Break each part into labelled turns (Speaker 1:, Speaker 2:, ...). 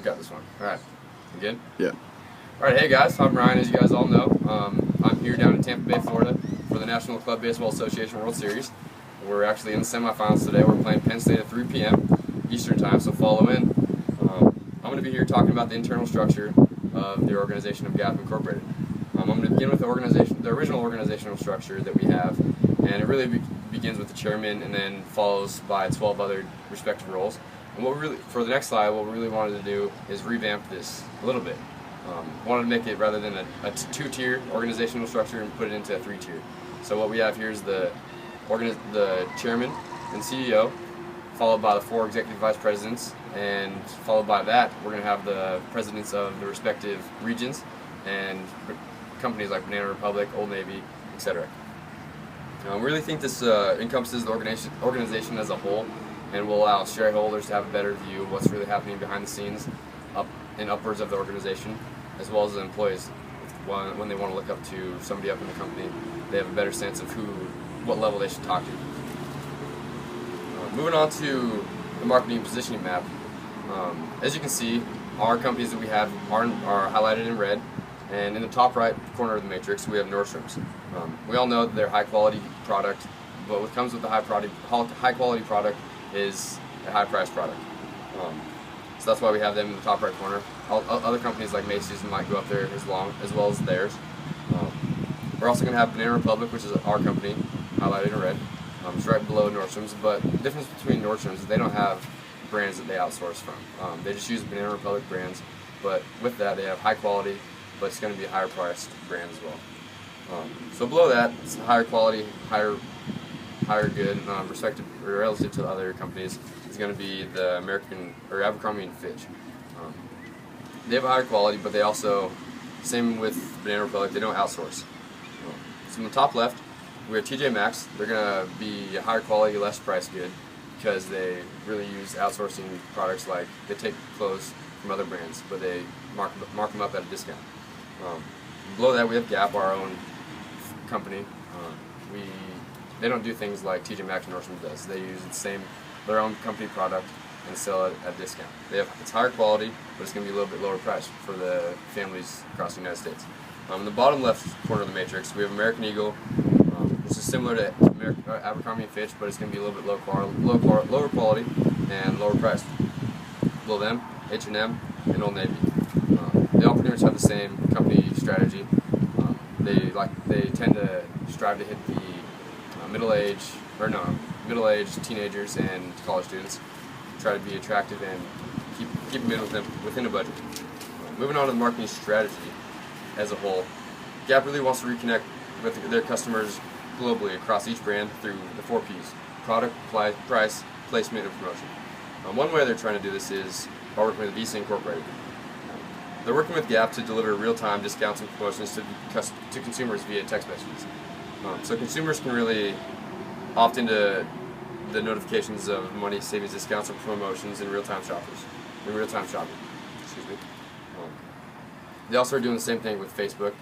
Speaker 1: We got this one. Alright. You good?
Speaker 2: Yeah.
Speaker 1: Alright, hey guys, I'm Ryan, as you guys all know. I'm here down in Tampa Bay, Florida for the National Club Baseball Association World Series. We're actually in the semifinals today. We're playing Penn State at 3 p.m. Eastern Time, so follow in. I'm going to be here talking about the internal structure of the organization of GAP Incorporated. I'm going to begin with the original organizational structure that we have, and it really begins with the chairman and then follows by 12 other respective roles. And for the next slide, what we really wanted to do is revamp this a little bit. Wanted to make it, rather than a two-tier organizational structure, and put it into a three-tier. So what we have here is the chairman and CEO, followed by the 4 executive vice presidents, and followed by that we're going to have the presidents of the respective regions and companies like Banana Republic, Old Navy, etc. We really think this encompasses the organization as a whole, and will allow shareholders to have a better view of what's really happening behind the scenes and upwards of the organization, as well as the employees. When they want to look up to somebody up in the company, they have a better sense of what level they should talk to. Moving on to the marketing and positioning map. As you can see, our companies that we have are highlighted in red, and in the top right corner of the matrix we have Nordstrom's. We all know that they're high quality product, but what comes with the high quality product is a high price product. So that's why we have them in the top right corner. Other companies like Macy's might go up there as well as theirs. We're also going to have Banana Republic, which is our company, highlighted in red. It's right below Nordstrom's, but the difference between Nordstrom's is they don't have brands that they outsource from. They just use Banana Republic brands, but with that they have high quality, but it's going to be a higher priced brand as well. So below that, it's higher quality, higher good, relative to the other companies, is going to be the Abercrombie & Fitch. They have a higher quality, but they also, same with Banana Republic, they don't outsource. So in the top left, we have TJ Maxx. They're going to be a higher quality, less price good, because they really use outsourcing products. Like they take clothes from other brands, but they mark them up at a discount. Below that we have Gap, our own company. They don't do things like TJ Maxx and Nordstrom does. They use their own company product and sell it at a discount. It's higher quality, but it's going to be a little bit lower priced for the families across the United States. In the bottom left corner of the matrix, we have American Eagle, which is similar to Abercrombie & Fitch, but it's going to be a little bit lower quality and lower priced. Below them, H&M and Old Navy. They all pretty much have the same company strategy. They tend to strive to hit the middle-aged teenagers and college students. Try to be attractive and keep them within a budget. Moving on to the marketing strategy as a whole, Gap really wants to reconnect with their customers globally across each brand through the 4 Ps: product, price, placement, and promotion. One way they're trying to do this is by working with Visa Incorporated. They're working with Gap to deliver real-time discounts and promotions to consumers via text messages. So consumers can really opt into the notifications of money savings discounts and promotions in real-time shopping. Excuse me. They also are doing the same thing with Facebook.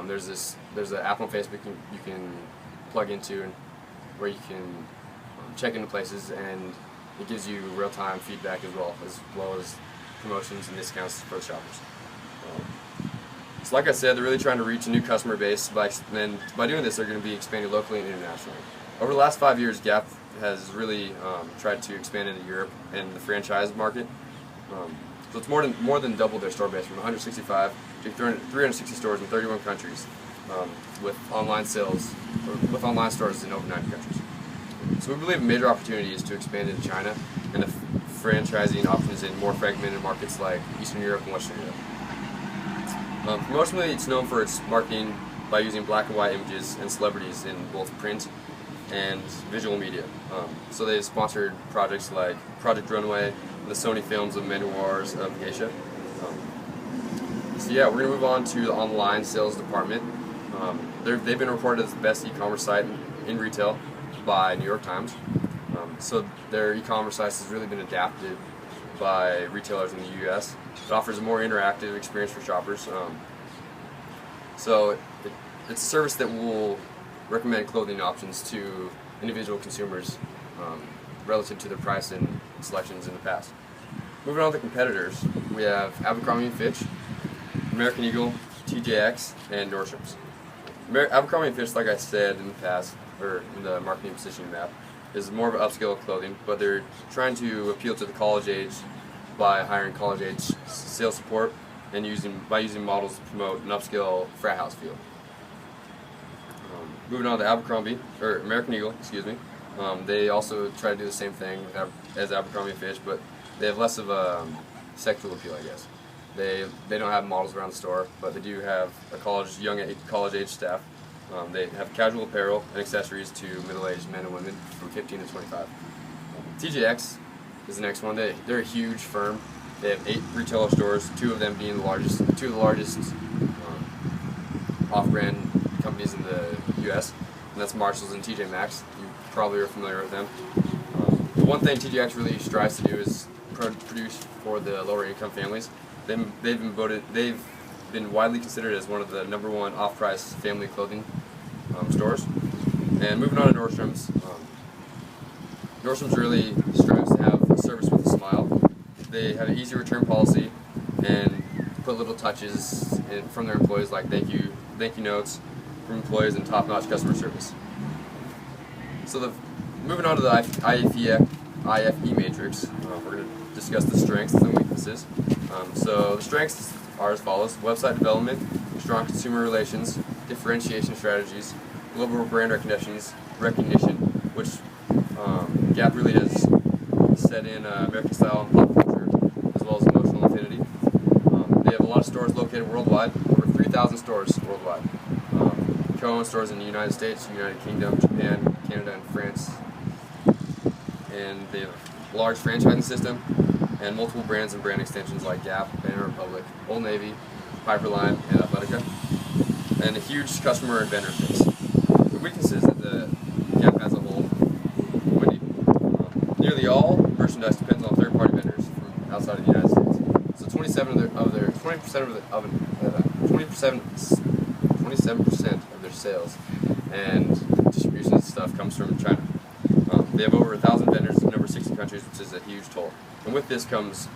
Speaker 1: There's an app on Facebook you can plug into, where you can check into places, and it gives you real-time feedback as well as promotions and discounts for the shoppers. So like I said, they're really trying to reach a new customer base, and by doing this they're going to be expanding locally and internationally. Over the last 5 years, Gap has really tried to expand into Europe and the franchise market. So it's more than doubled their store base, from 165 to 360 stores in 31 countries, with online stores in over 90 countries. So we believe a major opportunity is to expand into China and the franchising options in more fragmented markets like Eastern Europe and Western Europe. Promotionally, it's known for its marketing by using black and white images and celebrities in both print and visual media. So they've sponsored projects like Project Runway, the Sony films of Memoirs of Geisha. So yeah, we're going to move on to the online sales department. They've been reported as the best e-commerce site in retail by New York Times. So their e-commerce site has really been adapted by retailers in the U.S. It offers a more interactive experience for shoppers. So it's a service that will recommend clothing options to individual consumers relative to their price and selections in the past. Moving on to the competitors, we have Abercrombie & Fitch, American Eagle, TJX, and Nordstrom's. Abercrombie & Fitch, like I said in the past, or in the marketing positioning map, is more of an upscale clothing, but they're trying to appeal to the college age by hiring college age sales support and using models to promote an upscale frat house feel. Moving on to American Eagle, excuse me. They also try to do the same thing as Abercrombie & Fitch, but they have less of a sexual appeal, I guess. They don't have models around the store, but they do have a college-age staff. They have casual apparel and accessories to middle-aged men and women from 15 to 25. TJX is the next one. They're a huge firm. They have 8 retailer stores, two of them being two of the largest off-brand companies in the U.S., and that's Marshalls and TJ Maxx. You probably are familiar with them. The one thing TJX really strives to do is produce for the lower income families. They've been widely considered as one of the #1 off-price family clothing stores. And moving on to Nordstrom's. Nordstrom's really strives to have a service with a smile. They have an easy return policy and put little touches from their employees, like thank you notes from employees and top-notch customer service. So moving on to the IFE matrix, we're going to discuss the strengths and weaknesses. So the strengths are as follows: website development, strong consumer relations, differentiation strategies, global brand recognition, which Gap really has set in American style and pop culture, as well as emotional affinity. They have a lot of stores located worldwide, over 3,000 stores worldwide. Krohn stores in the United States, United Kingdom, Japan, Canada, and France. And they have a large franchising system and multiple brands and brand extensions like Gap, Banana Republic, Old Navy, Piperlime, and Athletica, and a huge customer and vendor base. The weaknesses that the Gap has a whole, nearly all merchandise depends on third-party vendors from outside of the United States. So 27% of their sales and distribution and stuff comes from China. They have over 1,000 vendors in over 60 countries, which is a huge toll. And with this comes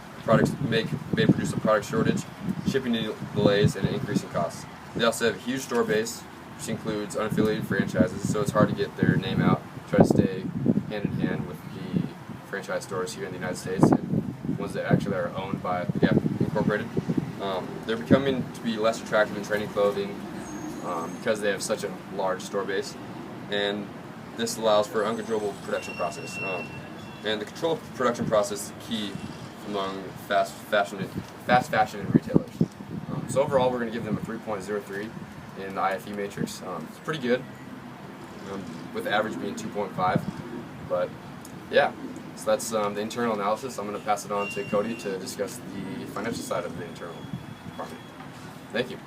Speaker 1: may produce a product shortage, shipping delays, and an increase in costs. They also have a huge store base, which includes unaffiliated franchises, so it's hard to get their name out, try to stay hand in hand with the franchise stores here in the United States and ones that actually are owned by the Gap Incorporated. They're becoming to be less attractive in training clothing because they have such a large store base, and this allows for uncontrollable production process. And the controlled production process is key among fast fashion and retailers. So overall, we're going to give them a 3.03 in the IFE matrix. It's pretty good, with the average being 2.5. But yeah, so that's the internal analysis. I'm going to pass it on to Cody to discuss the financial side of the internal department. Thank you.